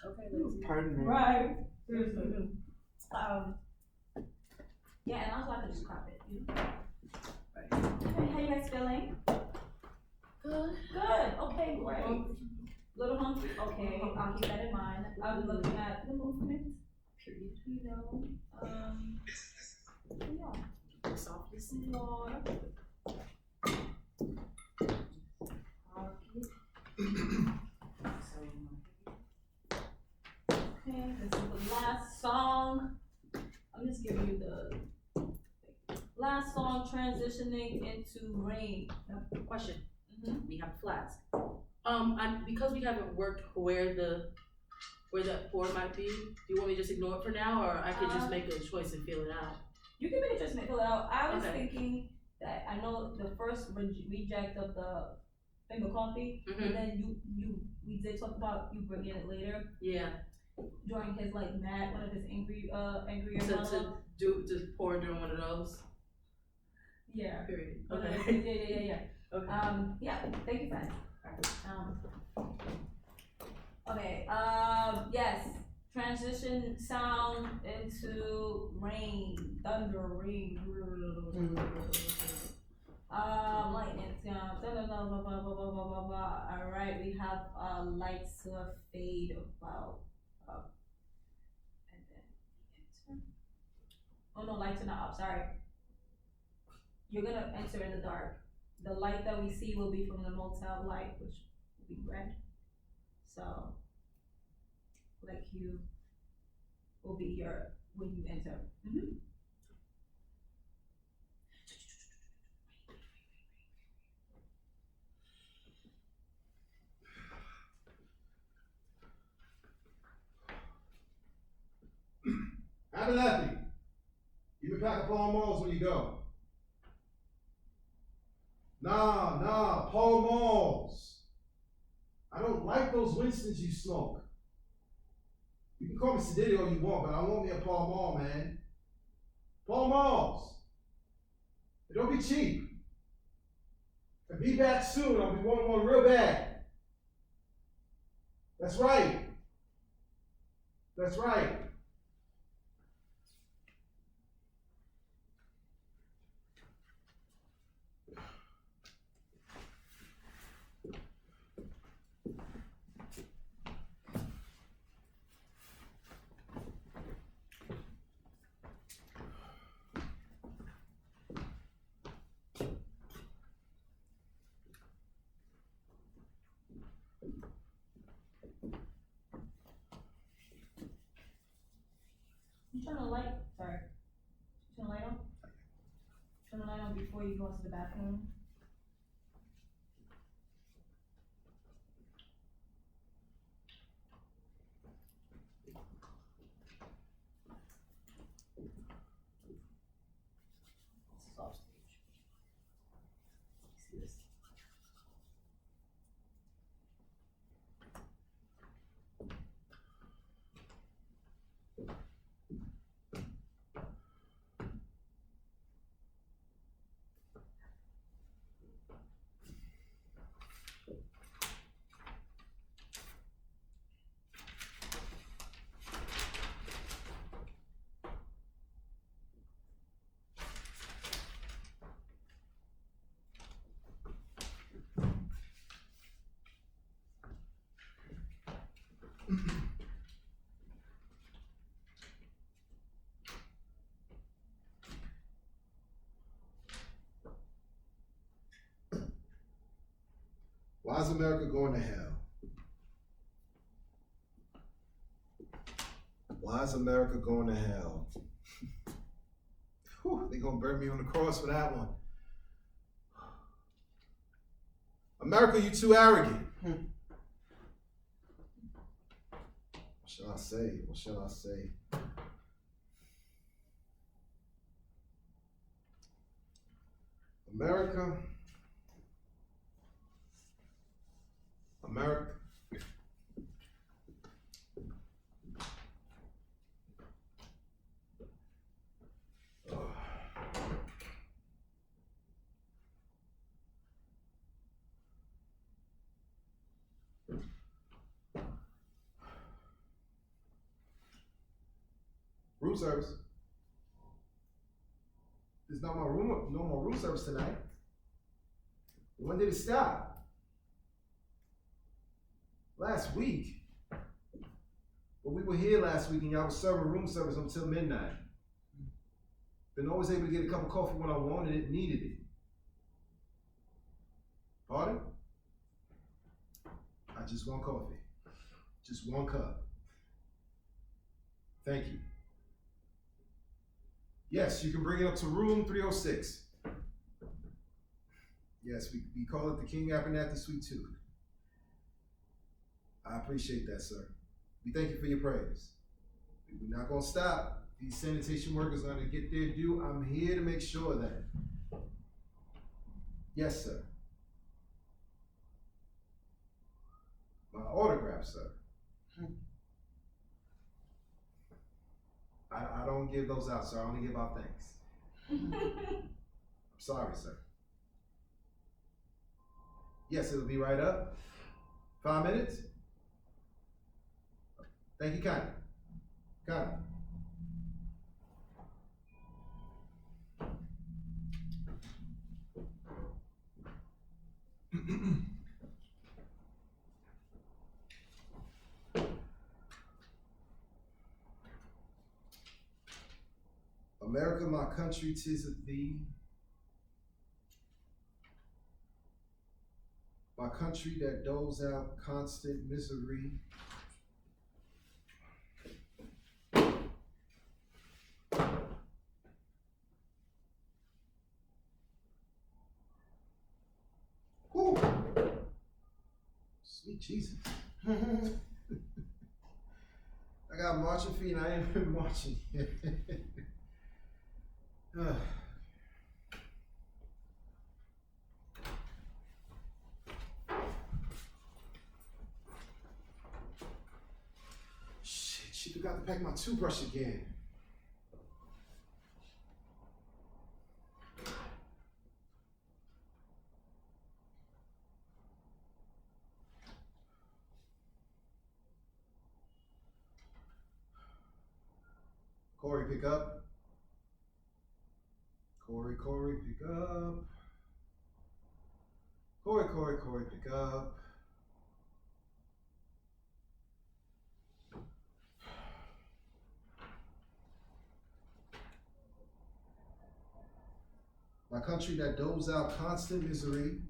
Okay, Lindsay. Pardon me. Right. Seriously. Yeah, and also I could just crop it. You know? Right. Okay, how you guys feeling? Good. Good. Okay, great. Little hungry. Okay, I'll keep that in mind. I'm looking at the movement. Period. You know, yeah. Softly Some said. water. Okay, this is the last song. I'm just giving you the last song transitioning into rain. Question. Mhm. We have flags. Because we haven't worked where that board might be, do you want me to just ignore it for now, or I could just make a choice and feel it out? You can make a judgment call out. I was Okay. thinking that I know the first reject of the finger coffee, Mhm. and then we did talk about you bringing it later Yeah. during his like one of his angrier To pour during one of those. Yeah. Period. One of Okay. those- yeah. Okay. Yeah, thank you, friend. Okay, yes, transition sound into rain, thunder, rain. Lightning sound, blah. Alright, we have, lights to a fade about, and then enter. Oh no, lights are not up, sorry. You're gonna enter in the dark. The light that we see will be from the motel light, which will be red. So, like you will be here when you enter. Abernathy, give me a pack of Pall Malls when you go. Nah, Pall Malls. I don't like those Winstons you smoke. You can call me Sedity all you want, but I want me a Pall Mall, man. Pall Malls. And don't be cheap. And be back soon. I'll be wanting one real bad. That's right. That's right. You turn the light, sorry. Turn the light on? Turn the light on before you go into the bathroom. This is off stage. See this? Why is America going to hell? Why is America going to hell? Whew, they gonna burn me on the cross for that one. America, you too arrogant. What shall I say? What shall I say? America. Room service. There's no more room service tonight. When did it stop? Last week. Well, we were here last week and y'all was serving room service until midnight. Then I was able to get a cup of coffee when I wanted it, needed it. Pardon? I just want coffee. Just one cup. Thank you. Yes, you can bring it up to room 306. Yes, we call it the King Abernathy Suite 2. I appreciate that, sir. We thank you for your prayers. We're not gonna stop. These sanitation workers are gonna get their due. I'm here to make sure of that. Yes, sir. My autograph, sir. I don't give those out, sir. I only give out thanks. I'm sorry, sir. Yes, it'll be right up. 5 minutes? Thank you kindly. Kindly. America, my country, 'tis of thee. My country that doles out constant misery. Whew. Sweet Jesus. I got marching feet and I ain't been marching yet. Shit, she forgot to pack my toothbrush again. Corey, pick up. Corey, pick up. Corey, pick up. My country that doles out constant misery.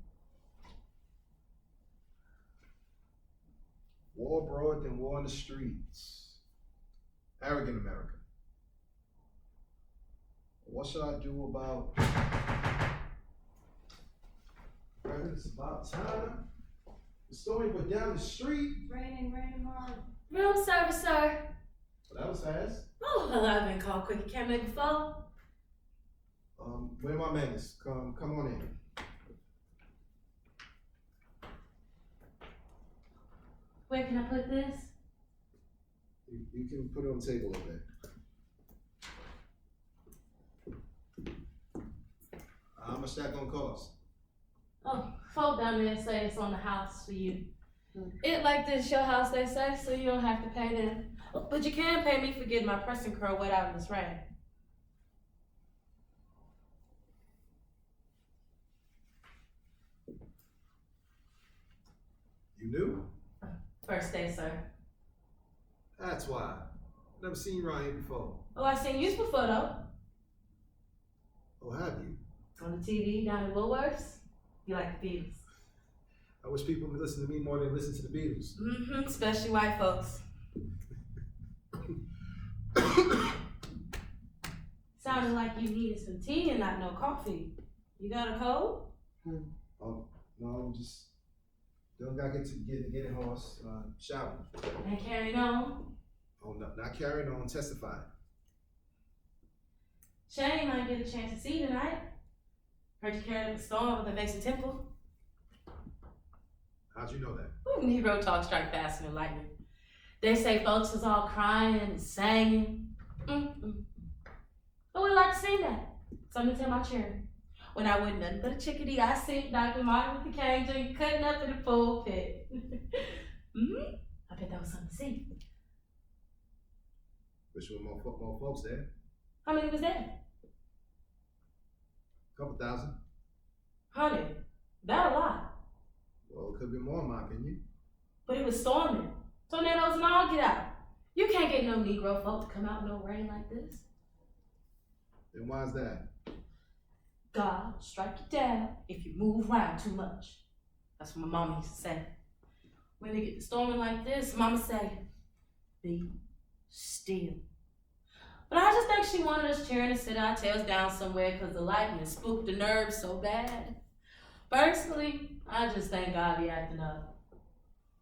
War abroad than war in the streets. Arrogant America. What should I do about it's about time. The story went down the street. Raining hard. Room service, sir. Well, that was fast. Oh, well, I've been called quick. You can't make a phone. Where are my manners? Come on in. Where can I put this? You can put it on the table over there. How much that gonna cost? Oh, fold down there and say it's on the house for you. It like this your house, they say, so you don't have to pay them. But you can pay me for getting my pressing curl wet out in this rain. You knew? First day, sir. That's why. Never seen you around here before. Oh, I seen you before though. Oh, have you? On the TV down in Woolworths. You like the Beatles. I wish people would listen to me more than listen to the Beatles. Mm-hmm, especially white folks. Sounded like you needed some tea and not no coffee. You got a cold? Oh, no, just don't gotta get in horse. Shower. And carrying on. Oh, no, not carrying on, testifying. Shane might get a chance to see you tonight. Heard you carried up a storm with the Mason Temple. How'd you know that? Ooh, Negro talk strike faster than lightning. They say folks was all crying and singing. Who would like to sing that? Something to tell my children. When I wasn't nothing but a chickadee, I seen Dr. Martin Luther King Jr. cutting up in the pulpit. I bet that was something to see. Wish there were more folks there. How many was there? Couple thousand. 100. That a lot. Well, it could be more in my opinion. But it was storming. Tornadoes and all get out. You can't get no Negro folk to come out in no rain like this. Then why's that? God strike you down if you move around too much. That's what my mama used to say. When they get to storming like this, mama say, be still. But I just think she wanted us cheering to sit our tails down somewhere because the lightning spooked the nerves so bad. Personally, I just think God be acting up.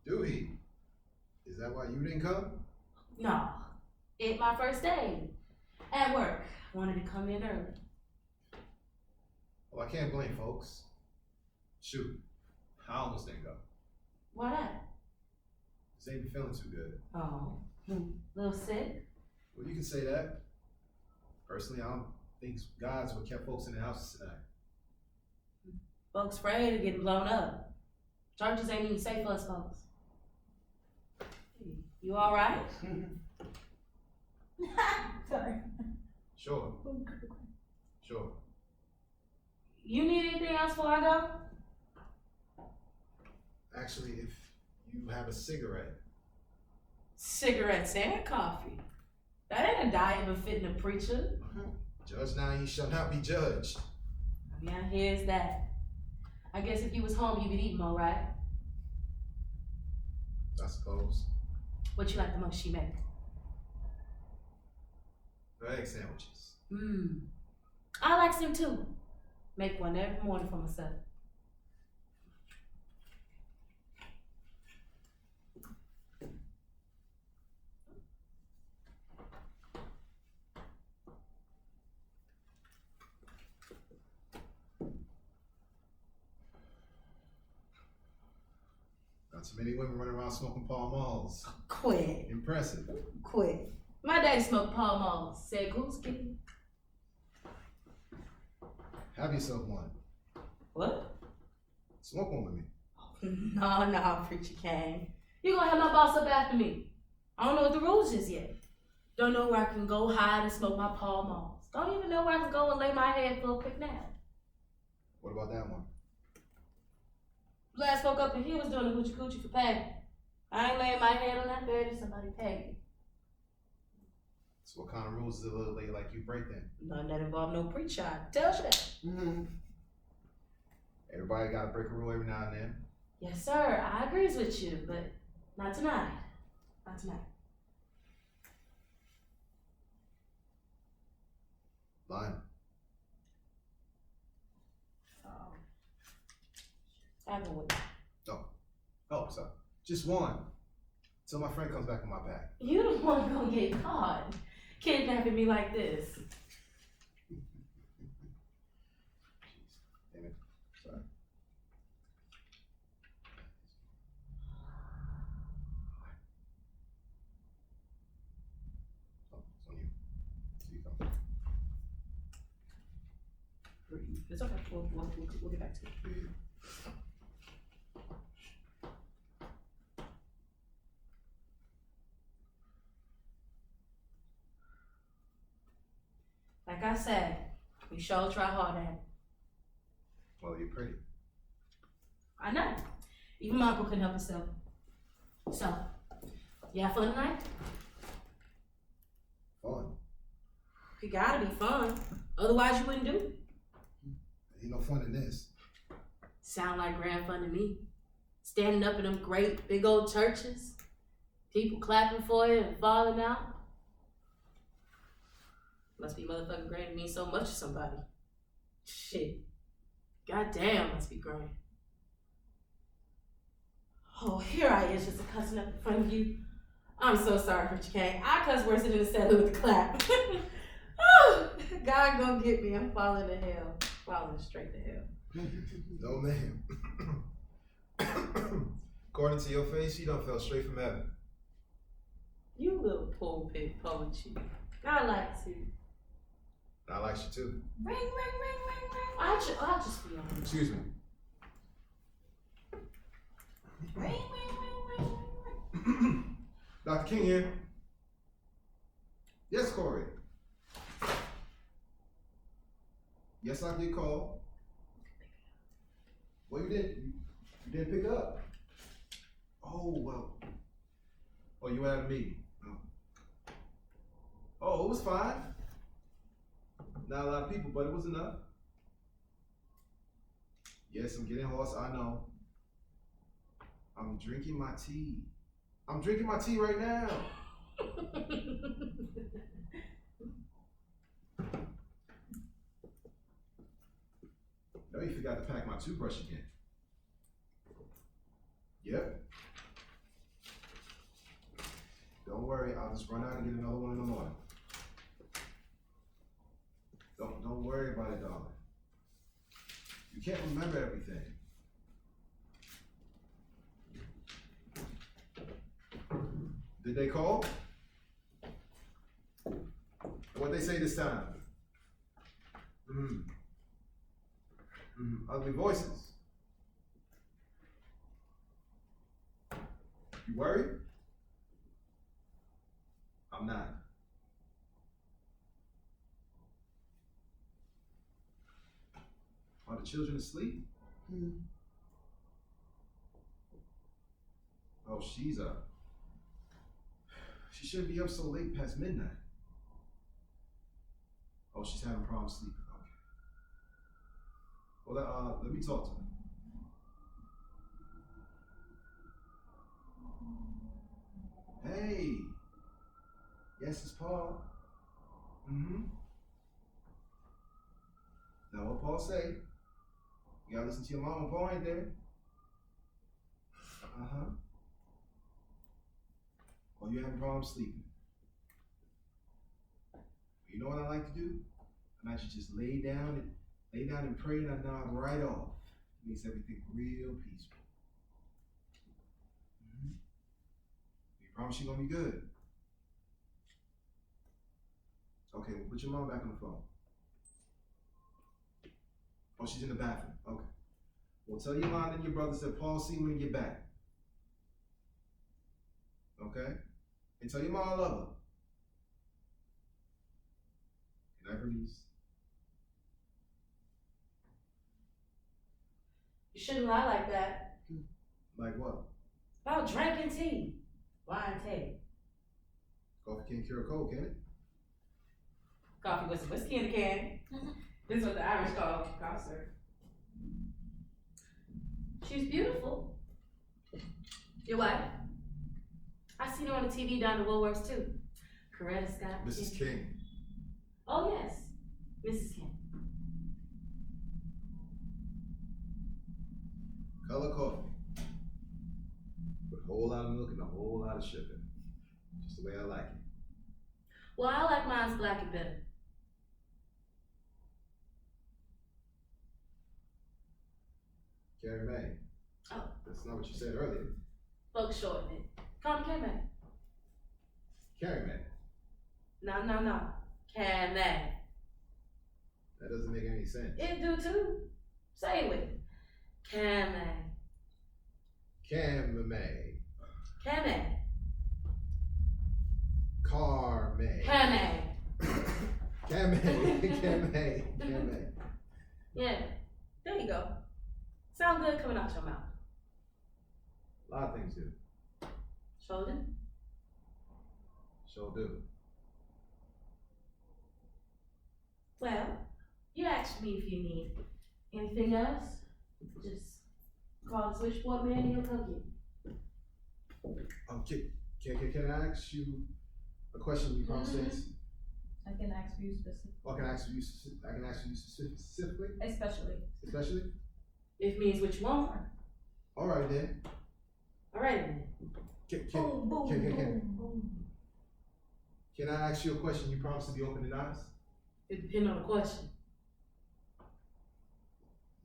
Do he? Is that why you didn't come? No, it's my first day at work. Wanted to come in early. Well, I can't blame folks. Shoot, I almost didn't go. Why that? Just ain't been feeling too good. Oh, little sick? Well, you can say that. Personally, I don't think God's what kept folks in the houses tonight. Folks afraid of getting blown up. Churches ain't even safe for us folks. You all right? Sorry. Sure. Sure. You need anything else before I go? Actually, if you have a cigarette. Cigarettes and coffee. That ain't a diet befitting a preacher. Judge now, ye shall not be judged. Yeah, here's that. I guess if you was home, you would eat more, right? I suppose. What you like the most she make? Egg sandwiches. I like some too. Make one every morning for myself. Not too many women running around smoking Pall Malls. Quit. Impressive. Quit. My daddy smoked Pall Malls. Said goose kitty. Have yourself one. What? Smoke one with me. No, preacher Kane. You gonna have my boss up after me. I don't know what the rules is yet. Don't know where I can go hide and smoke my Pall Malls. Don't even know where I can go and lay my head for a quick nap. What about that one? Last woke up and he was doing the hoochie coochie for pay. I ain't laying my head on that bed if somebody paid me. So what kind of rules does a little lady like you break then? None that involve no preacher. I tell you that. Everybody gotta break a rule every now and then. Yes, sir. I agrees with you, but not tonight. Not tonight. Line. I go with you. Oh, so just one. Till my friend comes back on my back. You the one gonna get caught kidnapping me like this. Damn it. Sorry. Oh, it's on you. So you come. It's okay. We'll get back to it. Like I said, we sure try hard at it. Well, you're pretty. I know. Even my uncle couldn't help himself. So, you have fun tonight? Fun. It gotta be fun. Otherwise you wouldn't do it. Ain't no fun in this. Sound like grand fun to me. Standing up in them great big old churches. People clapping for you and falling out. Must be motherfucking great to mean so much to somebody. Shit. Goddamn, must be great. Oh, here I is just cussing up in front of you. I'm so sorry, Richard K. I cuss worse than the settler with the clap. Oh, God gonna get me. I'm falling to hell. Falling straight to hell. No, ma'am. According to your face, you done fell straight from heaven. You little pulpit poetry. I like to. I like you too. Ring, ring, ring, ring, ring. I'll just be honest. Excuse me. Ring, ring, ring, ring, ring, ring. Dr. King here. Yes, Corey. Yes, I did call. Well, you didn't pick up. Oh, well. Oh, you had a meeting. Oh, it was fine. Not a lot of people, but it was enough. Yes, I'm getting hoarse, I know. I'm drinking my tea. I'm drinking my tea right now. No, you forgot to pack my toothbrush again. Yep. Don't worry, I'll just run out and get another one in the morning. Don't worry about it, darling. You can't remember everything. Did they call? What'd they say this time? Ugly voices. You worried? I'm not. Are the children asleep? Oh, she's up. She shouldn't be up so late past midnight. Oh, she's having problems sleeping. Okay. Well, let me talk to her. Hey. Yes, it's Paul. Now what Paul say? You gotta listen to your mom when Paul ain't there. Oh, you having problems sleeping? You know what I like to do? I like to just lay down and pray, and I nod right off. It makes everything real peaceful. You promise you're gonna be good? Okay, well put your mom back on the phone. Oh, she's in the bathroom. Okay. Well, tell your mom and your brother that Paul see when you get back. Okay? And tell your mom I love her. Good night, Bernice. You shouldn't lie like that. Like what? About drinking tea. Wine tea. Coffee can't cure a cold, can it? Coffee with some whiskey in the can. This is what the Irish call concert. She's beautiful. Your wife? I seen her on the TV down the Woolworths too. Coretta Scott. Mrs. King. Oh yes, Mrs. King. Color coffee. With a whole lot of milk and a whole lot of sugar. Just the way I like it. Well, I like mine's black and bitter. Carrie Mae. Oh. That's not what you said earlier. Folks shorten it. Call me Carrie. Carrie Mae. No. Carrie. That doesn't make any sense. It do too. Say it with me. Carrie. Cam Mae. Carrie. Car Mae. Carrie. Cam Mae. Cam Mae. Cam Mae. Yeah, there you go. Sound good coming out your mouth. A lot of things do. Shoulder? Sure do. Well, you asked me if you need anything else. Just call the switchboard man and he'll come get you. Can I ask you a question? You promised to answer? I can ask you specifically. Or can I ask you specifically? Especially. If means what you want. All right then. All right then. Boom, boom, can- boom, boom. Can I ask you a question? You promised to be open and honest? It depends on the question.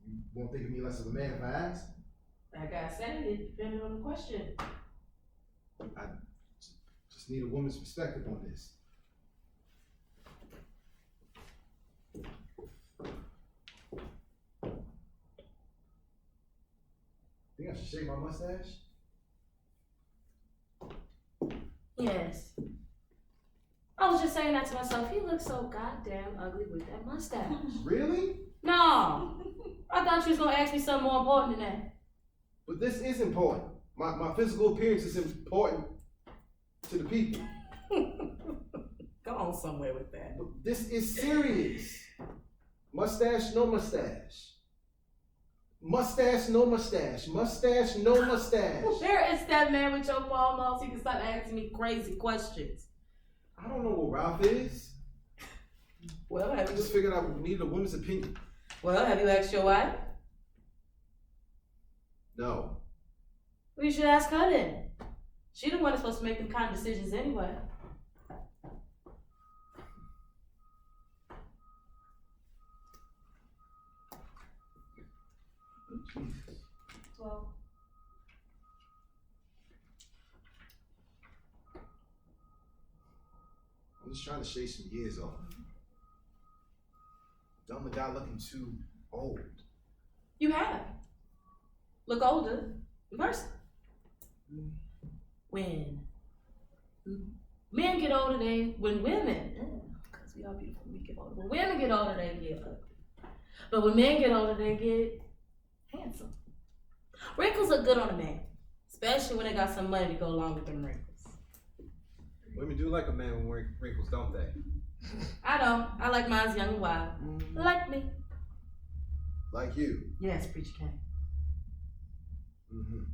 You won't think of me less of a man if I ask? Like I said, it depends on the question. I just need a woman's perspective on this. Think I should shave my mustache? Yes. Oh, was just saying that to myself. He looks so goddamn ugly with that mustache. Really? No, I thought you was gonna ask me something more important than that. But this is important. My physical appearance is important to the people. Go on somewhere with that. But this is serious. Mustache, no mustache. Mustache, no mustache. Mustache, no mustache. Where is that man with your Paul Malls? He can stop asking me crazy questions. I don't know what Ralph is. Well, I have you just figured I needed a woman's opinion. asked your wife? No. Well, you should ask her then. She the one that's supposed to make them kind of decisions anyway. Well, I'm just trying to shave some years off. Done without looking too old. You have. Look older in person. When men get older, when women, because we are beautiful, we get older. When women get older, they get ugly. But when men get older, they get handsome. Wrinkles look good on a man, especially when they got some money to go along with them wrinkles. Women do like a man with wrinkles, don't they? I don't. I like mine's young and wild. Like me. Like you. Yes, Preacher King. Mm-hmm.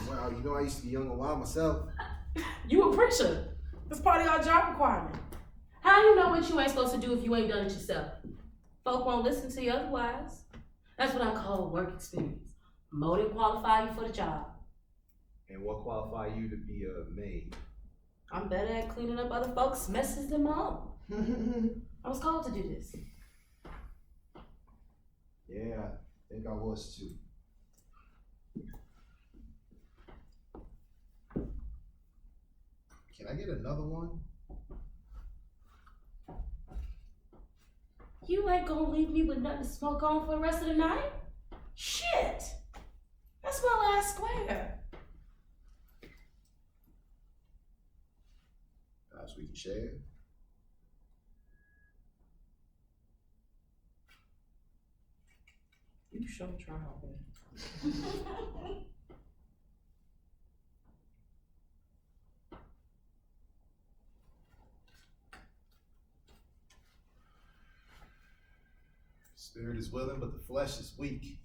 Well, you know I used to be young and wild myself. You a preacher. That's part of your job requirement. How you know what you ain't supposed to do if you ain't done it yourself? Folk won't listen to you otherwise. That's what I call work experience. More than qualify you for the job. And what qualify you to be a maid? I'm better at cleaning up other folks' messes than my own. I was called to do this. Yeah, I think I was too. Can I get another one? You ain't gonna leave me with nothing to smoke on for the rest of the night? Shit! That's my last square. Perhaps we can share. You sure try, man. Spirit is willing, but the flesh is weak.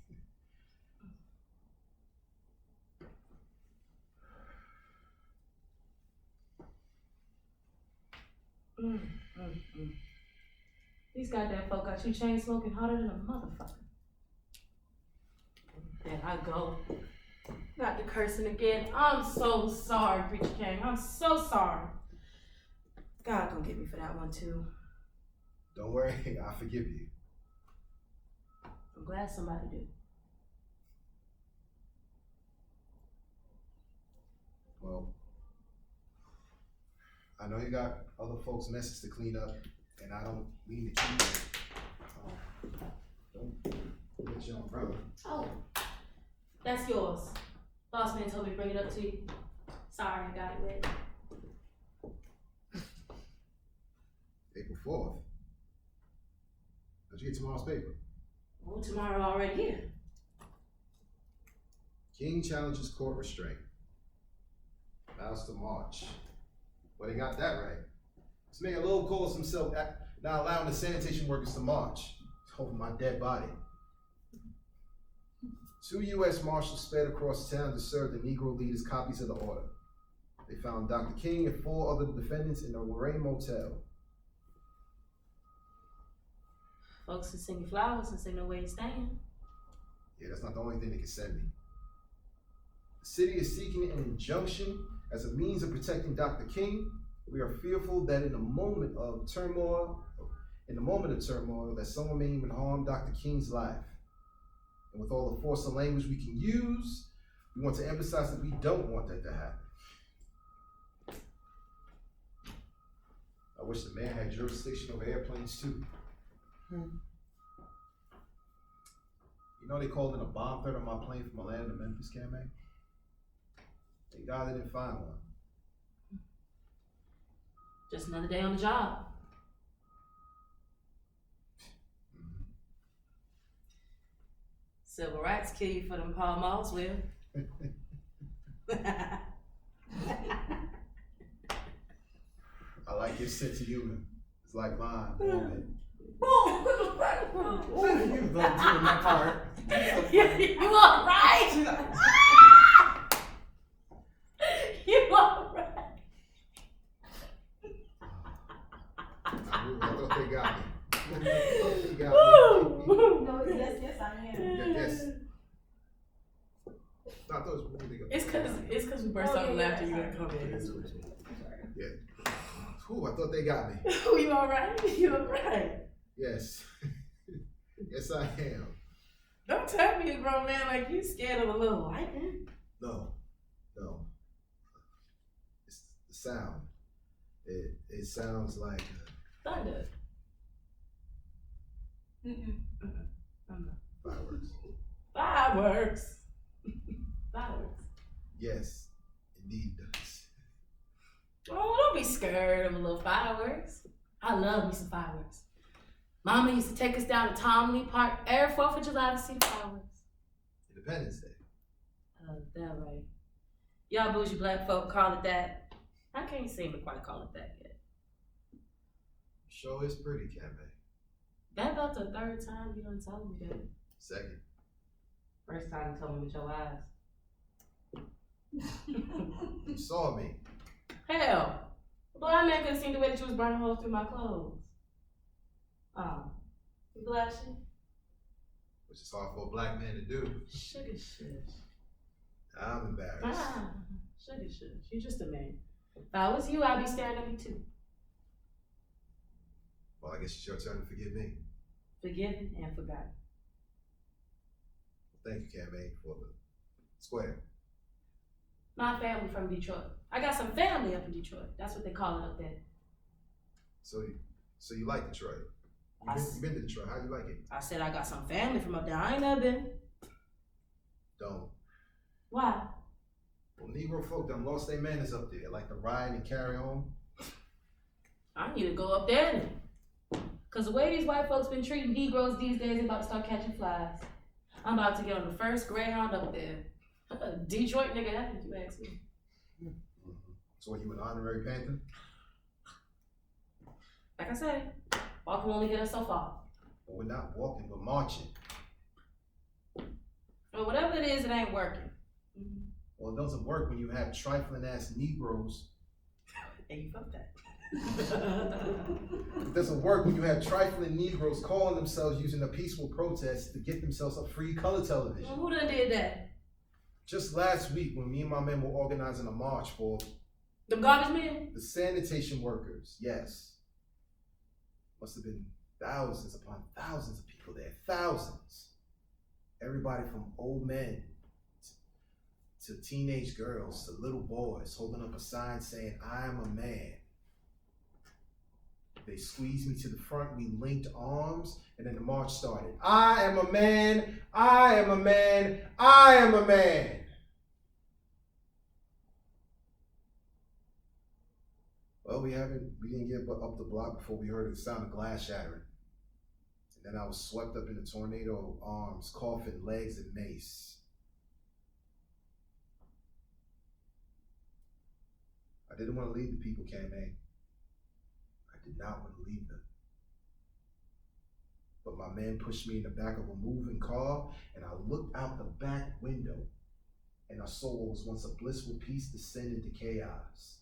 These goddamn folk got you chain smoking harder than a motherfucker. Then I go. Got the cursing again. I'm so sorry, Preacher King. I'm so sorry. God gonna get me for that one too. Don't worry, I forgive you. I'm glad somebody did. Well, I know you got other folks' messes to clean up, and I don't mean to keep it. Don't get your umbrella. Oh, that's yours. Boss man told me to bring it up to you. Sorry, I got it wet. April 4th. How'd you get tomorrow's paper? Oh, tomorrow already here. King challenges court restraint. Vows to march. Well, they got that right. This man Lowe calls himself not allowing the sanitation workers to march over my dead body. 2 U.S. Marshals sped across town to serve the Negro leaders copies of the order. They found Dr. King and 4 other defendants in a Lorraine motel. Folks can send you flowers and say no way you stand. Yeah, that's not the only thing they can send me. The city is seeking an injunction as a means of protecting Dr. King. We are fearful that in a moment of turmoil, that someone may even harm Dr. King's life. And with all the force of language we can use, we want to emphasize that we don't want that to happen. I wish the man had jurisdiction over airplanes too. You know they called in a bomb threat on my plane from Atlanta to Memphis, Cammie? Thank God they didn't find one. Just another day on the job. Civil rights kill you for them Pall Malls, Will. I like your sense of humor. It's like mine. Boom. Boom! You don't do my part. You all right? You all right? I thought they got me. I thought they got me. No, yes, I am. Yes. I thought it was really good. It's cause we burst out laughter. You gotta come in. Yeah. Ooh, I thought they got me. You all right? You all right? Yes. Yes, I am. Don't tell me, a grown man, like you scared of a little lightning. No. It's the sound. It sounds like Thunder. fireworks. Fireworks. Fireworks. Yes, indeed it does. Oh, don't be scared of a little fireworks. I love me some fireworks. Mama used to take us down to Tom Lee Park every 4th of July to see the fireworks. Independence Day. That right. Y'all bougie black folk call it that. I can't seem to quite call it that yet. Show is pretty, Cafe. That about the 3rd time you done told me that. Second. First time you told me with your eyes. You saw me. Hell, the blind man could've seen the way that you was burning holes through my clothes. You blushing? Which is hard for a black man to do. Sugar shush. I'm embarrassed. Sugar shush. You're just a man. If I was you, I'd be staring at me too. Well, I guess it's your turn to forgive me. Forgiven and forgotten. Thank you, Cafe, for the square. My family from Detroit. I got some family up in Detroit. That's what they call it up there. So you like Detroit? You've been to Detroit. How do you like it? I said I got some family from up there. I ain't never been. Don't. Why? Well, Negro folk done lost their manners up there. Like to ride and carry on. I need to go up there then. Cause the way these white folks been treating Negroes these days, they about to start catching flies. I'm about to get on the first Greyhound up there. Detroit nigga, that's what you ask me. Mm-hmm. So are you an honorary Panther? Like I said, walk will only get us so far. But we're not walking, we're marching. But whatever it is, it ain't working. Mm-hmm. Well, it doesn't work when you have trifling ass Negroes. And you felt that. It doesn't work when you have trifling Negroes calling themselves using a peaceful protest to get themselves a free color television. Well, who done did that? Just last week when me and my men were organizing a march for The garbage men? the sanitation workers, yes. Must have been thousands upon thousands of people there, thousands. Everybody from old men to teenage girls to little boys holding up a sign saying, I am a man. They squeezed me to the front, we linked arms, and then the march started. I am a man, I am a man, I am a man. Well, we didn't get up the block before we heard the sound of glass shattering. And then I was swept up in a tornado of arms, coffin, legs, and mace. I didn't want to leave the people, Kame. I did not want to leave them. But my man pushed me in the back of a moving car, and I looked out the back window, and I saw what was once a blissful peace descend into chaos.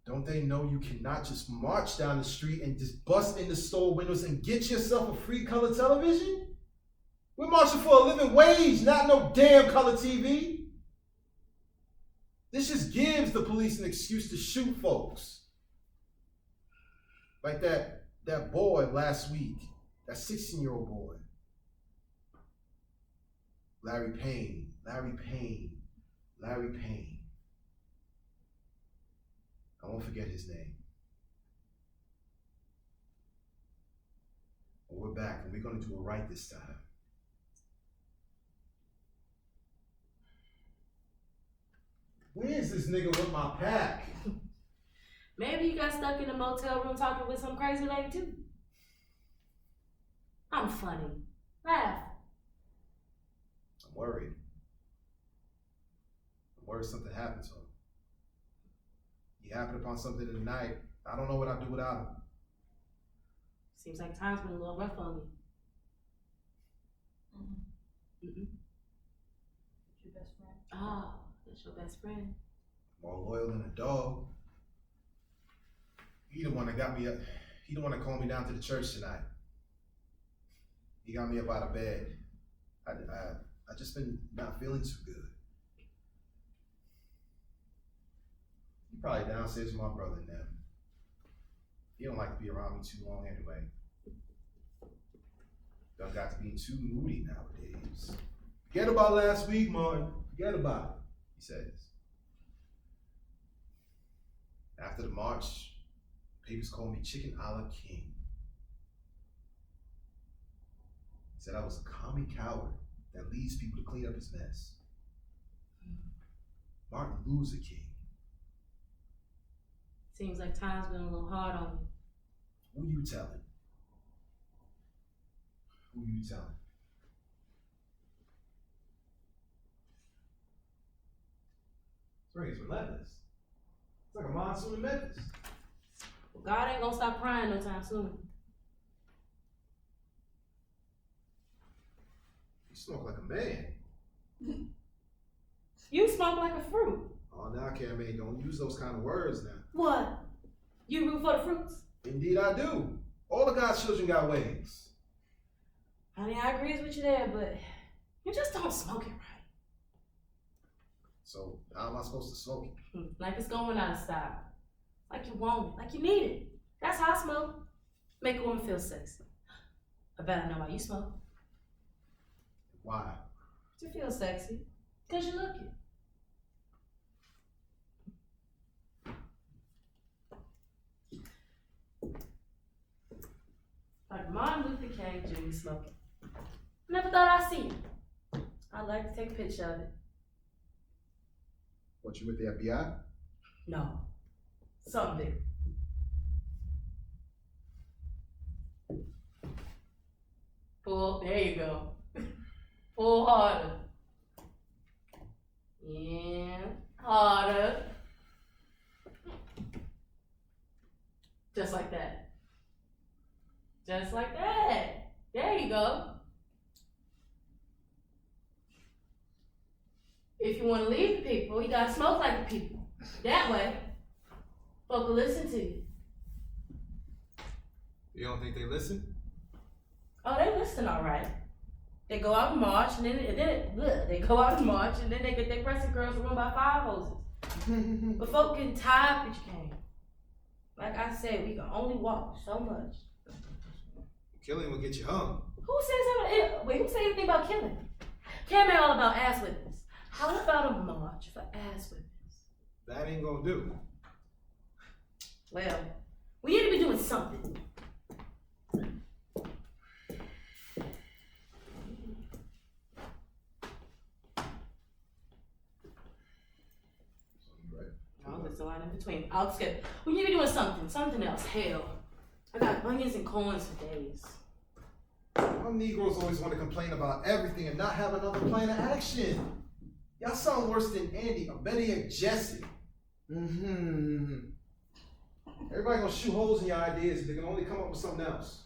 Don't they know you cannot just march down the street and just bust in the store windows and get yourself a free color television? We're marching for a living wage, not no damn color TV. This just gives the police an excuse to shoot folks. Like that boy last week, that 16-year-old boy. Larry Payne. I won't forget his name. But we're back and we're going to do it right this time. Where's this nigga with my pack? Maybe you got stuck in a motel room talking with some crazy lady too. I'm funny. Laugh. I'm worried. I'm worried something happened to him. He happened upon something in the night. I don't know what I'd do without him. Seems like time's been a little rough on you. Mm-mm. Your best friend. Ah, that's your best friend. More loyal than a dog. He the one that got me up. He the one that called me down to the church tonight. He got me up out of bed. I just been not feeling too good. He probably downstairs with my brother and them. He don't like to be around me too long anyway. Done got to being too moody nowadays. Forget about last week, Martin. Forget about it, he says. After the march, papers called me Chicken a la King. He said I was a commie coward that leads people to clean up his mess. Martin Luther King. Seems like time's been a little hard on you. Who you telling? Who you telling? Spring is relentless. It's like a monsoon in Memphis. Well, God ain't gonna stop crying no time soon. You smoke like a man. You smoke like a fruit. Oh, now, Cameron, don't use those kind of words now. What? You root for the fruits? Indeed, I do. All of God's children got wings. Honey, I agree with you there, but you just don't smoke it right. So, how am I supposed to smoke it? Like it's going out of style. Like you want it, like you need it. That's how I smoke. Make a woman feel sexy. I bet I know why you smoke. Why? To feel sexy. Because you look it. Like Martin Luther King Jr. smoking. Never thought I'd see it. I'd like to take a picture of it. What, you with the FBI? No. Something big. Pull, there you go. Pull harder. Yeah, harder. Just like that. Just like that. There you go. If you want to lead the people, you gotta smoke like the people. That way, folk will listen to you. You don't think they listen? Oh, they listen all right. They go out and march, and then they go out and march, and then they press the girls' room by 5 hoses. But folk getting tired, but you can't. Like I said, we can only walk so much. Killing will get you hung. Who said anything about killing? Cam ain't all about ass whippings. How about a march for ass whippings? That ain't gonna do. Well, we need to be doing something. Oh, there's a lot in between. I'll skip. We need to be doing something else. Hell, I got onions and corns for days. Y'all Negroes always want to complain about everything and not have another plan of action. Y'all sound worse than Andy, or better yet, Jesse. Everybody gonna shoot holes in your ideas if they can only come up with something else.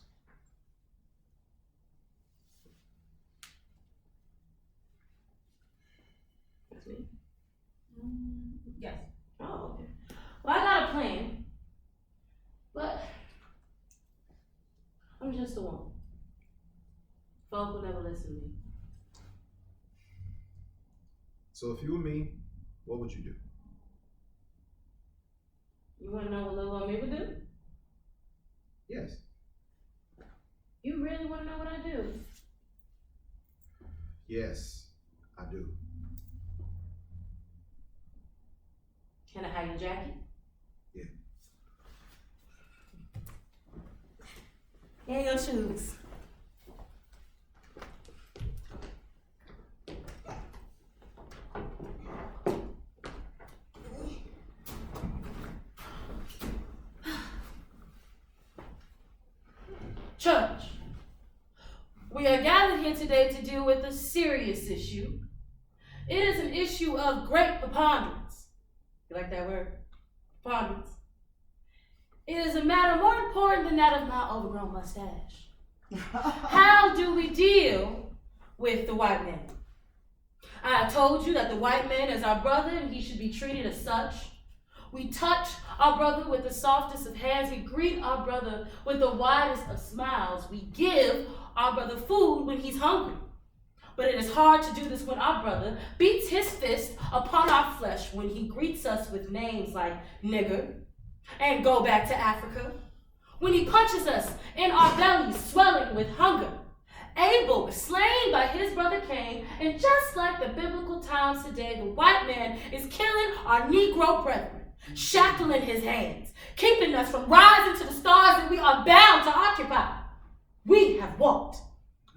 That's me. Yes. Oh, okay. Well, I got a plan, but I'm just a woman. Folk will never listen to me. So if you were me, what would you do? You want to know what little old me would do? Yes. You really want to know what I do? Yes, I do. Can I have your jacket? Yeah. And your shoes. Church, we are gathered here today to deal with a serious issue. It is an issue of great preponderance. You like that word? Preponderance. It is a matter more important than that of my overgrown mustache. How do we deal with the white man? I have told you that the white man is our brother and he should be treated as such. We touch our brother with the softest of hands. We greet our brother with the widest of smiles. We give our brother food when he's hungry. But it is hard to do this when our brother beats his fist upon our flesh when he greets us with names like nigger and go back to Africa. When he punches us in our bellies, swelling with hunger. Abel was slain by his brother Cain, and just like the biblical times today, the white man is killing our Negro brethren, shackling his hands, keeping us from rising to the stars that we are bound to occupy. We have walked,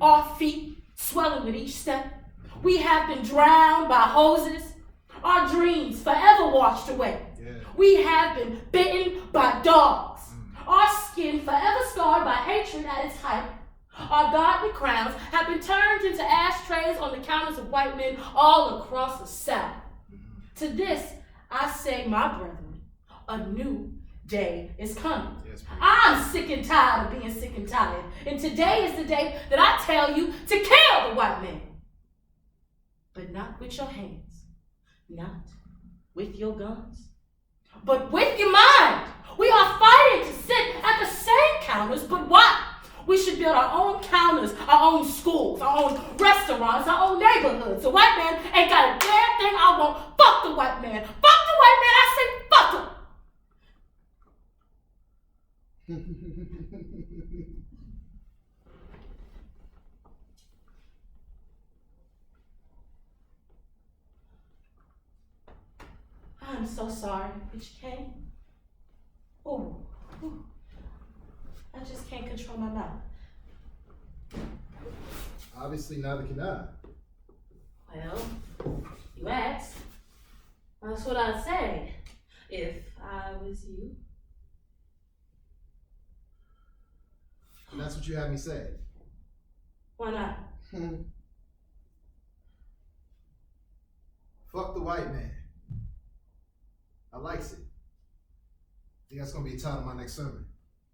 our feet swelling with each step. We have been drowned by hoses, our dreams forever washed away. Yeah. We have been bitten by dogs, our skin forever scarred by hatred at its height. Our godly crowns have been turned into ashtrays on the counters of white men all across the South. To this, I say, my brethren, a new day is coming. Yes, I'm sick and tired of being sick and tired. And today is the day that I tell you to kill the white man. But not with your hands, not with your guns, but with your mind. We are fighting to sit at the same counters, but why? We should build our own counters, our own schools, our own restaurants, our own neighborhoods. The white man ain't got a damn thing I want. Fuck the white man. Fuck the white man. I say fuck him. I'm so sorry that you came. Ooh. I just can't control my mouth. Obviously, neither can I. Well, you asked. That's what I'd say if I was you. And that's what you had me say. Why not? Fuck the white man. I likes it. I think that's gonna be the title of my next sermon.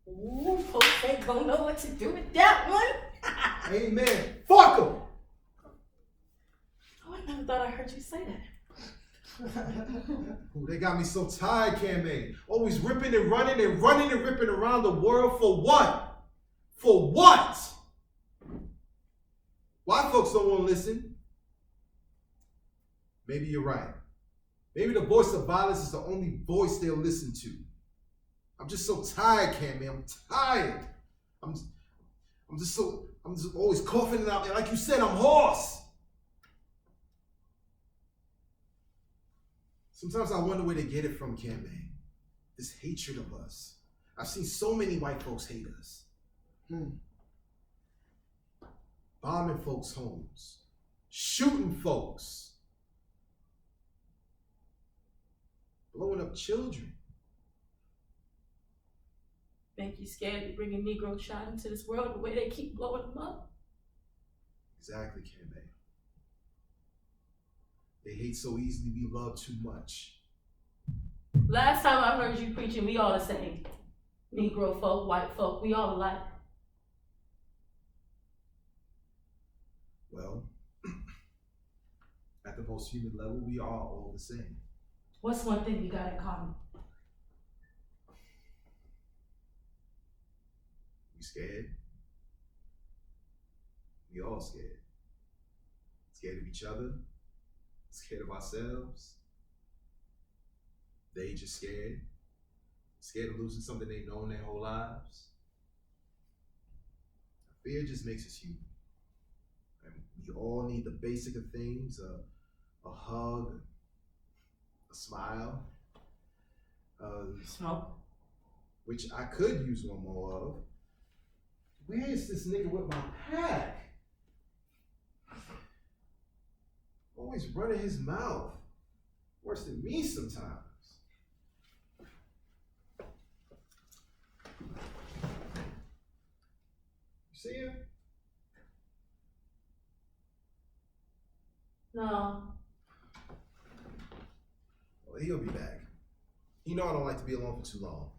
Ooh, folks ain't gonna know what to do with that one. Amen. Fuck him. Oh, I never thought I heard you say that. Ooh, they got me so tired, Cam. Always ripping and running and running and ripping around the world for what? For what? Why folks don't want to listen? Maybe you're right. Maybe the voice of violence is the only voice they'll listen to. I'm just so tired, Cam. I'm tired. I'm just always coughing it out. Like you said, I'm hoarse. Sometimes I wonder where they get it from, Cam. This hatred of us. I've seen so many white folks hate us. Bombing folks' homes. Shooting folks. Blowing up children. Make you scared to bring a Negro child into this world the way they keep blowing them up? Exactly, Cam. They hate so easily, we love too much. Last time I heard you preaching, we all the same. Negro folk, white folk, we all alike. Well, at the most human level, we are all the same. What's one thing we got in common? We scared. We all scared. Scared of each other. Scared of ourselves. They just scared. Scared of losing something they've known their whole lives. Fear just makes us human. And we all need the basic of things, a hug, a smile. Smoke. Which I could use one more of. Where is this nigga with my pack? Always running his mouth. Worse than me sometimes. see her? No. Well, he'll be back. You know I don't like to be alone for too long.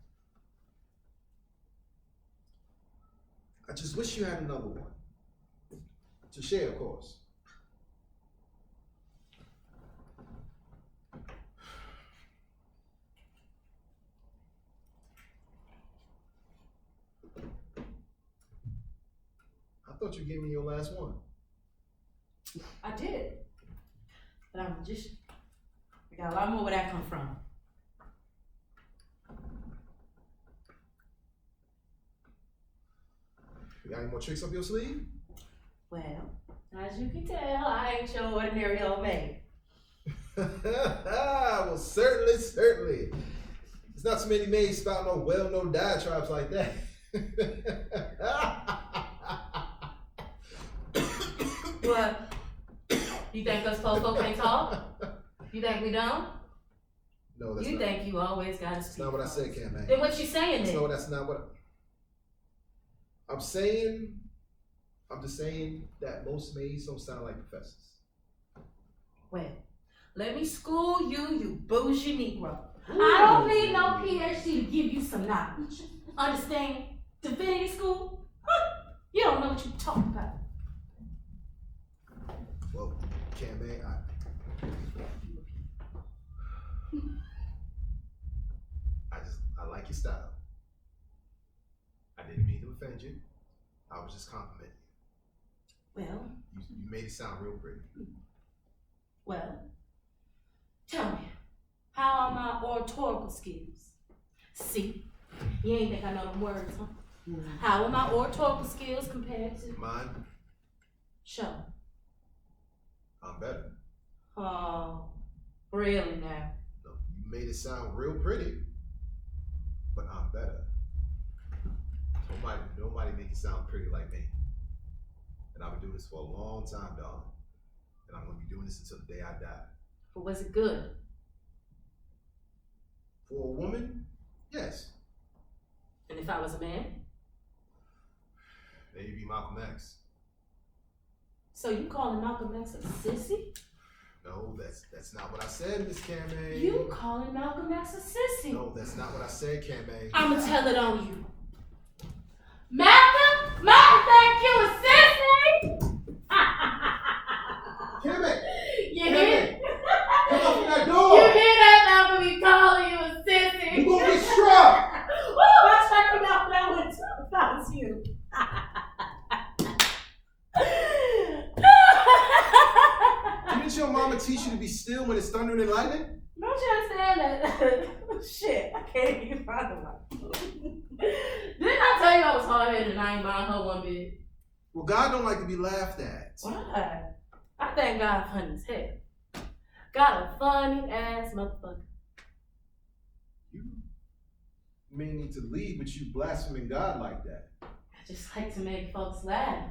I just wish you had another one. To share, of course. I thought you gave me your last one. I did. But I'm a magician. I got a lot more where that come from. You got any more tricks up your sleeve? Well, as you can tell, I ain't your ordinary old maid. Well, certainly. There's not so many maids spouting no well-known diatribes like that. What? You think us folk can't talk? You think we don't? No, that's You not. think you always gotta That's speak. not what I said, Cam. Then what you saying then? No, that's not what I'm saying. I'm just saying that most maids don't sound like professors. Well, let me school you, you bougie Negro. I don't need no PhD to give you some knowledge. Understand? Divinity school? You don't know what you're talking about. Well, Cam, I like your style. I didn't mean to offend you. I was just complimenting you. Well, You made it sound real pretty. tell me, how are my oratorical skills? See, you ain't think I know them words, huh? How are my oratorical skills compared to? Mine, Show. I'm better. Oh, really now? No, you made it sound real pretty, but I'm better. Nobody make it sound pretty like me. And I've been doing this for a long time, darling. And I'm gonna be doing this until the day I die. But was it good? For a woman, yes. And if I was a man? Then you'd be Malcolm X. So you calling Malcolm X a sissy? No, that's not what I said, Miss Camay. You calling Malcolm X a sissy? No, that's not what I said, Camay. I'ma tell it on you. Malcolm think you a sissy? Camay! You hear? Come off that You door! hear that, Malcolm? He calling you a sissy. You gonna get struck! Woo, I checked him out that one too. If I was you. Didn't your mama teach you to be still when it's thundering and lightning? Don't you understand that? Shit, I can't even find the one. Didn't I tell you I was hard-headed and I ain't buying her one bit? Well, God don't like to be laughed at. Why? I thank God funny as hell. God a funny ass motherfucker. You may need to leave with you blaspheming God like that. I just like to make folks laugh.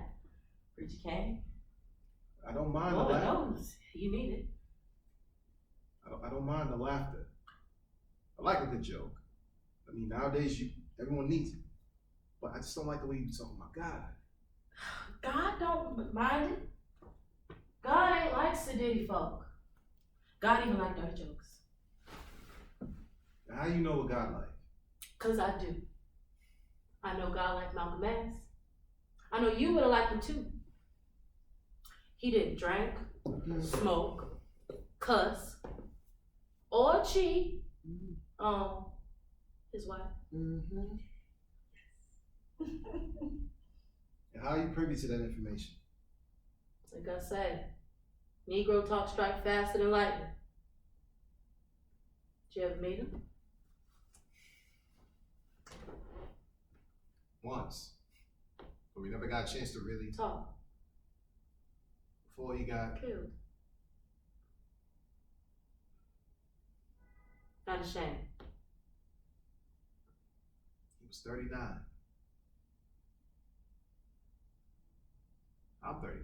Preacher King. I don't mind the Lord laughter. knows you need it. I don't mind the laughter. I like a good joke. I mean, nowadays everyone needs it. But I just don't like the way you talk about God. God don't mind it. God ain't like sedity folk. God even like dirty jokes. Now, how you know what God like? Cause I do. I know God like Malcolm X. I know you would have liked him too. He didn't drink, smoke, cuss, or cheat on his wife. And how are you privy to that information? Like I say, Negro talk strike faster than lightning. Did you ever meet him? Once. But we never got a chance to really Talk. before he got Killed. Not a shame. he was 39. I'm 39.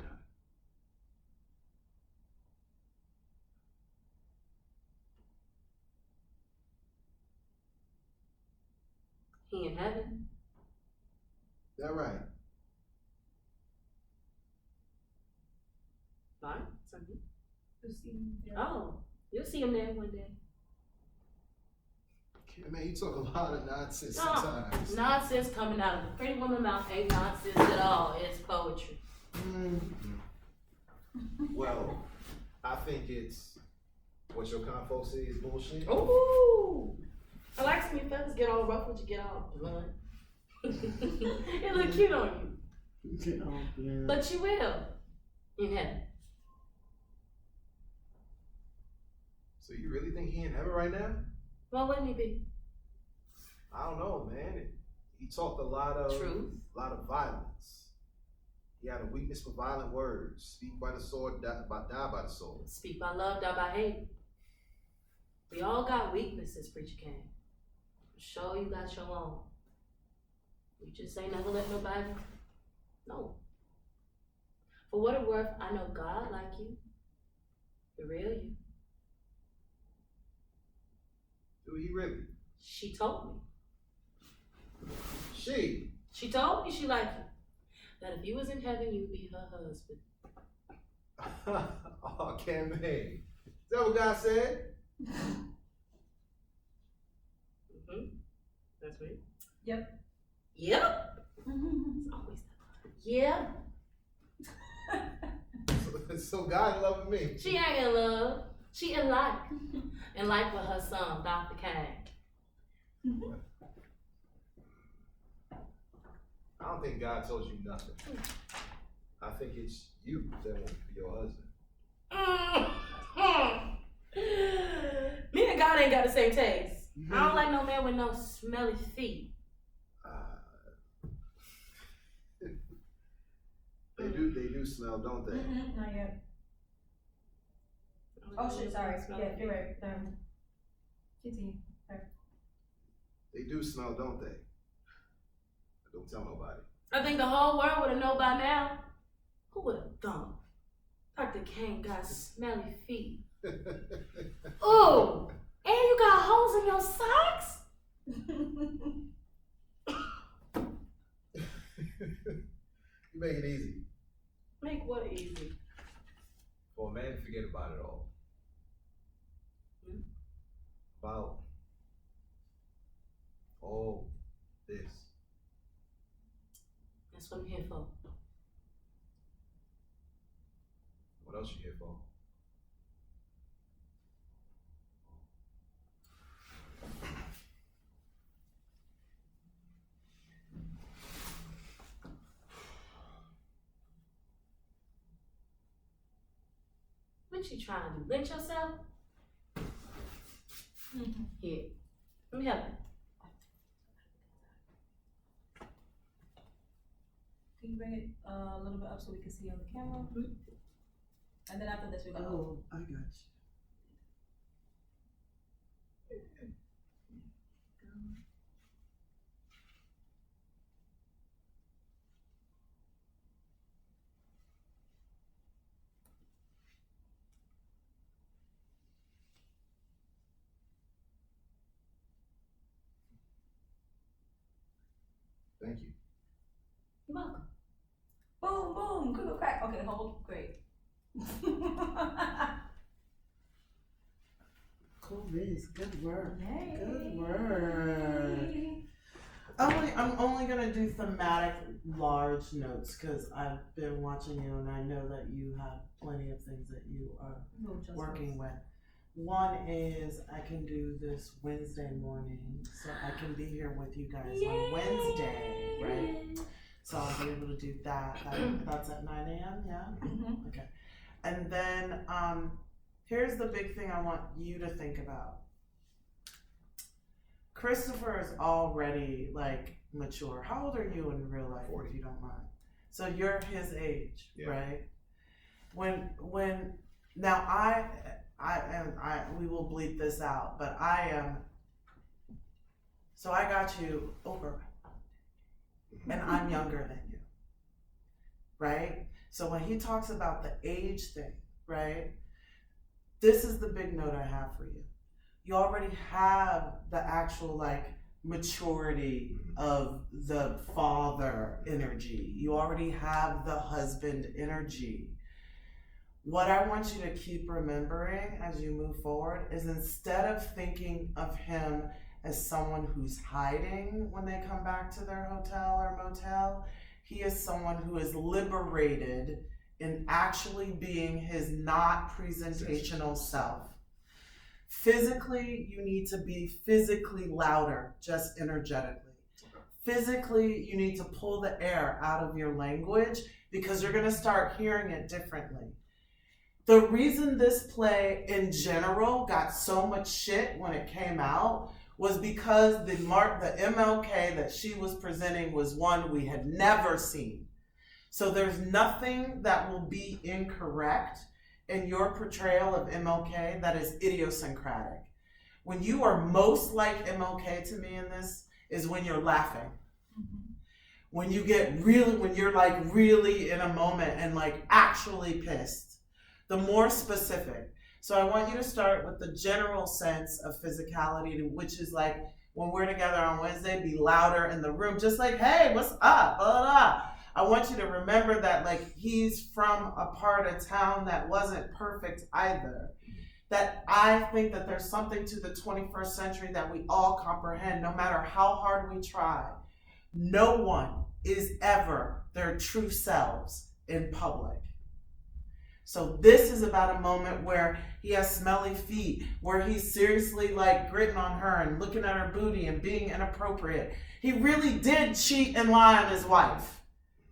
He in heaven. That right. You'll see him there. Oh, you'll see him there one day. Man, you talk a lot of nonsense No, sometimes. nonsense coming out of the pretty woman mouth ain't nonsense at all. It's poetry. Well, I think it's what your kind of folks say is bullshit. Ooh, I like some of your feathers get all ruffled, you get all blunt. It look cute on you, but you will in heaven. So you really think he in heaven right now? Why wouldn't he be? I don't know, man. He talked a lot of violence. He had a weakness for violent words. Speak by the sword, die by the sword. Speak by love, die by hate. We all got weaknesses, Preacher King. I'm sure you got your own. You just ain't never let nobody know. For what it's worth, I know God like you. The real you. Do he really? She told me. She told me she liked you. That if you was in heaven, you'd be her husband. Oh, Cam, hey. Is that what God said? That's me. Yep. Yep. It's always that. Yeah. So God loving me. She ain't in love. She in like. In like with her son, Dr. Kang. I don't think God told you nothing. I think it's you that wants to be your husband. Me and God ain't got the same taste. I don't like no man with no smelly feet. They do smell, don't they? Not yet. Oh shit, sorry. Yeah, you're right. Continue. They do smell, don't they? Don't tell nobody. I think the whole world would have known by now. Who would have thought? Dr. Kane got smelly feet. Ooh, and you got holes in your socks? You make it easy. Make what easy? For a man to forget about it all. About all this. That's what I'm here for. What else you here for? What you trying to do? Lynch yourself? Here. Let me help you. Can you bring it a little bit up so we can see on the camera? And then after this, we're gonna. Oh, I got you. Thank you. You're welcome. Boom, boom, quick, crack. Okay, hold. Great. Cool Viz, good work. Hey. Good work. I'm only gonna do thematic large notes because I've been watching you and I know that you have plenty of things that you are working with. One is I can do this Wednesday morning, so I can be here with you guys on Wednesday, right? So I'll be able to do that. That's at 9 a.m., yeah? Mm-hmm. Okay. And then here's the big thing I want you to think about. Christopher is already like mature. How old are you in real life, 40. if you don't mind? So you're his age, Yeah. right? When now we will bleep this out, but I am. So I got you over, and I'm younger than you, right? So when he talks about the age thing, right? This is the big note I have for you. You already have the actual like maturity of the father energy. You already have the husband energy. What I want you to keep remembering as you move forward is instead of thinking of him as someone who's hiding when they come back to their hotel or motel, he is someone who is liberated in actually being his not presentational self. Physically, you need to be physically louder, just energetically. Physically, you need to pull the air out of your language because you're going to start hearing it differently. The reason this play in general got so much shit when it came out was because the MLK that she was presenting was one we had never seen. So there's nothing that will be incorrect in your portrayal of MLK that is idiosyncratic. When you are most like MLK to me in this is when you're laughing. When you get really, when you're like really in a moment and like actually pissed. The more specific. So I want you to start with the general sense of physicality, which is like when we're together on Wednesday, be louder in the room, just like, hey, what's up, blah, blah. I want you to remember that like he's from a part of town that wasn't perfect either. That I think that there's something to the 21st century that we all comprehend, no matter how hard we try. No one is ever their true selves in public. So this is about a moment where he has smelly feet, where he's seriously like gritting on her and looking at her booty and being inappropriate. He really did cheat and lie on his wife.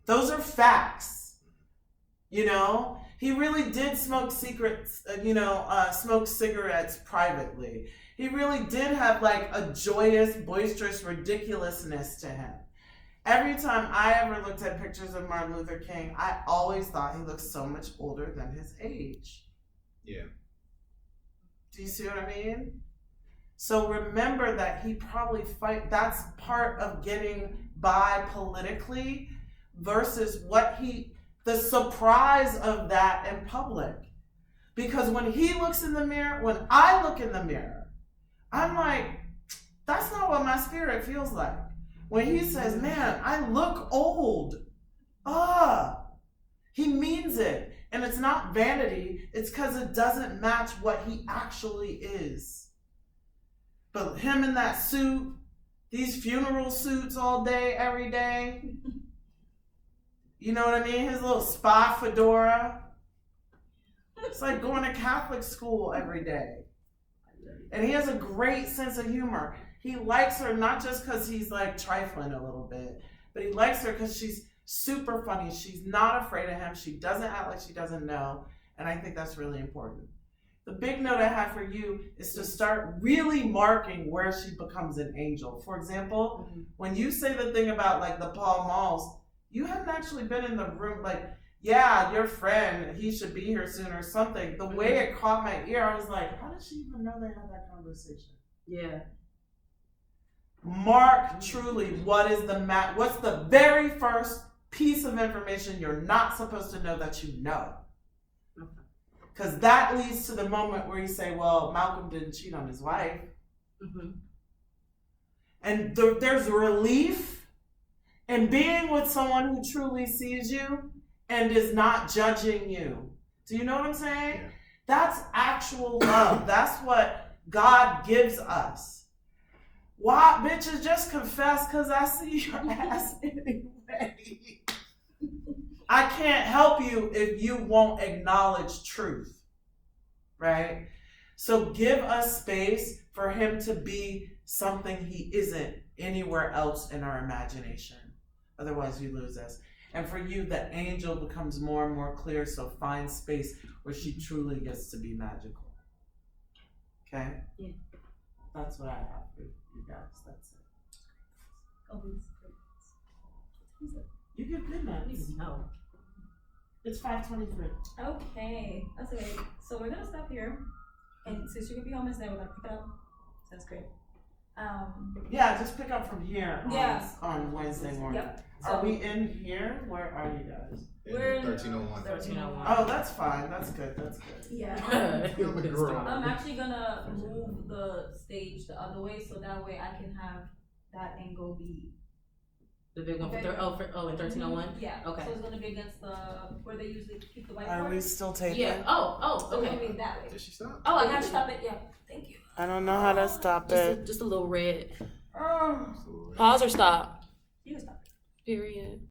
Those are facts. You know, he really did smoke smoke cigarettes privately. He really did have like a joyous, boisterous ridiculousness to him. Every time I ever looked at pictures of Martin Luther King, I always thought he looked so much older than his age. Yeah. Do you see what I mean? So remember that he probably that's part of getting by politically versus the surprise of that in public. Because when he looks in the mirror, when I look in the mirror, I'm like, that's not what my spirit feels like. When he says, man, I look old. He means it. And it's not vanity. It's because it doesn't match what he actually is. But him in that suit, these funeral suits all day, every day. You know what I mean? His little spa fedora. It's like going to Catholic school every day. And he has a great sense of humor. He likes her not just because he's like trifling a little bit, but he likes her because she's super funny. She's not afraid of him. She doesn't act like she doesn't know. And I think that's really important. The big note I have for you is to start really marking where she becomes an angel. For example, when you say the thing about like the Paul Malls, you haven't actually been in the room like, yeah, your friend, he should be here soon or something. The way it caught my ear, I was like, how did she even know they had that conversation? Yeah. Mark truly what's the very first piece of information you're not supposed to know that you know. Because that leads to the moment where you say, well, Malcolm didn't cheat on his wife. Mm-hmm. And there's relief in being with someone who truly sees you and is not judging you. Do you know what I'm saying? Yeah. That's actual love. That's what God gives us. Why, bitches, just confess because I see your ass anyway. I can't help you if you won't acknowledge truth, right? So give us space for him to be something he isn't anywhere else in our imagination. Otherwise, you lose us. And for you, the angel becomes more and more clear, so find space where she truly gets to be magical. Okay? Yeah. That's what I have for you guys. That's it. You get midnight. No. It's 5:23. Okay, that's okay. So we're gonna stop here, and since you're gonna be home Wednesday, we're gonna pick up. Sounds great. Yeah, just pick up from here on Wednesday morning. Yep. Are we in here? Where are you guys? We're in 1301. 1301. Oh, that's fine. That's good. That's good. Yeah. I'm actually gonna move the stage the other way so that way I can have that angle be The big one for Very- in 1301. Yeah. Okay. So it's gonna be against the where they usually keep the Are whiteboard. we still taping? Yeah. Oh. So it's gonna Okay. be that way. Did she stop? Oh, I You got can you. stop it. Yeah. Thank you. I don't know how to stop it. Just a little red. Pause or stop. You can stop it. Period.